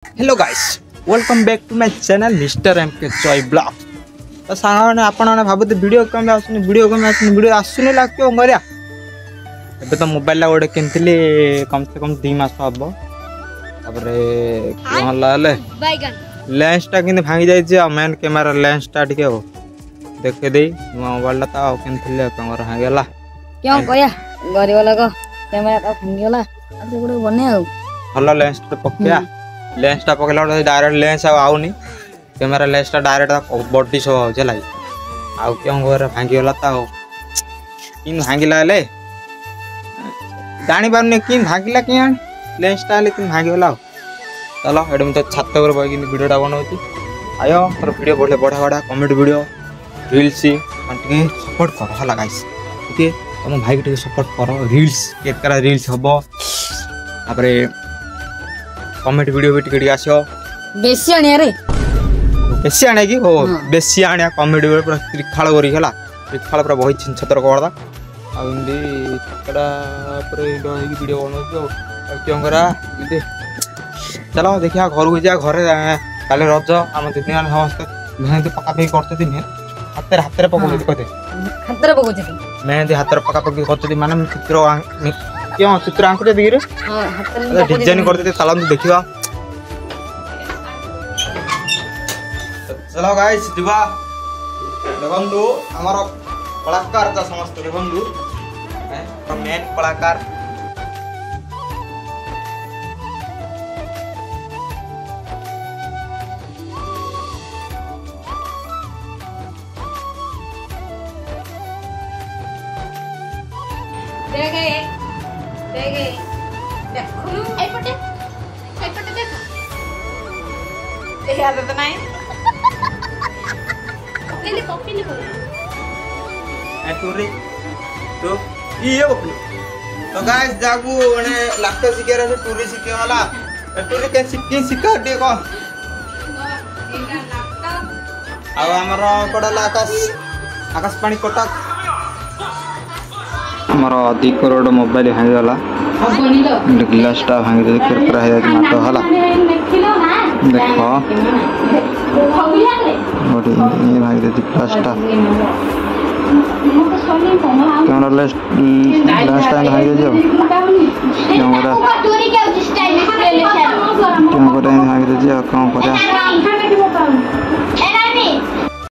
Hello guys welcome back to my channel mister M K Choy blog. तो सांग आपने भावते वीडियो कम video आसुनी लाग क्यों करिया एबे तो मोबाइल गोटे किनथिली कम से कम 2 मास हम लेंस टा कि भांगी जाइए मेन कैमेरा लेंस टा टिके हो देखे दे मोबाइल टा किनथिले कैमरा भांगीगला क्यों कया गरीब लोग कैमरा टा भांगीगला अब गुड बने भल लेंस टा पकया लेंस टा पकला डायरेक्ट लेंस आउनी कैमेरा लेंस टा डायरेक्ट बॉडी शो हो चला आउ क्यों घर भांगीगला ता हो किन भांगीला ले जानी पारने किन भांगीला किया लेंस टा ले किन भांगीगला चलो एडे मैं तो छात पर बई किन वीडियो टा बनाउती आयो मोर वीडियो बढ़े बढ़ा बढ़ा कमेंट वीडियो रील्स टे सपोर्ट कर हला गाइस ओके तुम भाई के सपोर्ट करो रील्स केतरा रील्स हबो तापरे कमेंट वीडियो भी टिके आसो बेसी आने रे बेसी आने की हो बेसी आने कमेंट वीडियो पूरा त्रिखाल करी हला त्रिखाल पूरा बही छिन छतर करदा आ इंदी छतरा पूरा इडो ही वीडियो बनाउ क्यों करा इदे चलो देखिया घर को जा घर काले रज हम दिन समस्त मेहंदी पका पकी करते दिन हाथ रे पकौ कहते हाथ रे पकौ मेहंदी हाथ रे पका पकी करते माने चित्र क्यों चित्र आंकुटे दिरे हां हाथ रे डिजाइन करते चलंतु देखिबा चलो गाइस दिबा देखंतु हमर कलाकार त समस्त देखंतु मेन कलाकार देखे देखो ए पटे देखो ए याद तो नहीं ले कॉपी ले करो ए टूरी तो ये बकलो तो गाइस जागू ने लागतो सिके रे टूरी सिके वाला टूरी के सिका दे को आ हमर पडला आकाश पानी कटक हमर अधिक करोड़ मोबाइल भांगी गला ग्लास टा भांगी दे किरकरा है मातो हला देखो गोटे ये भांगी दे ग्लास टा कैमरा लेंस टा भांगी दे कैमरा भांगी दे कौन करा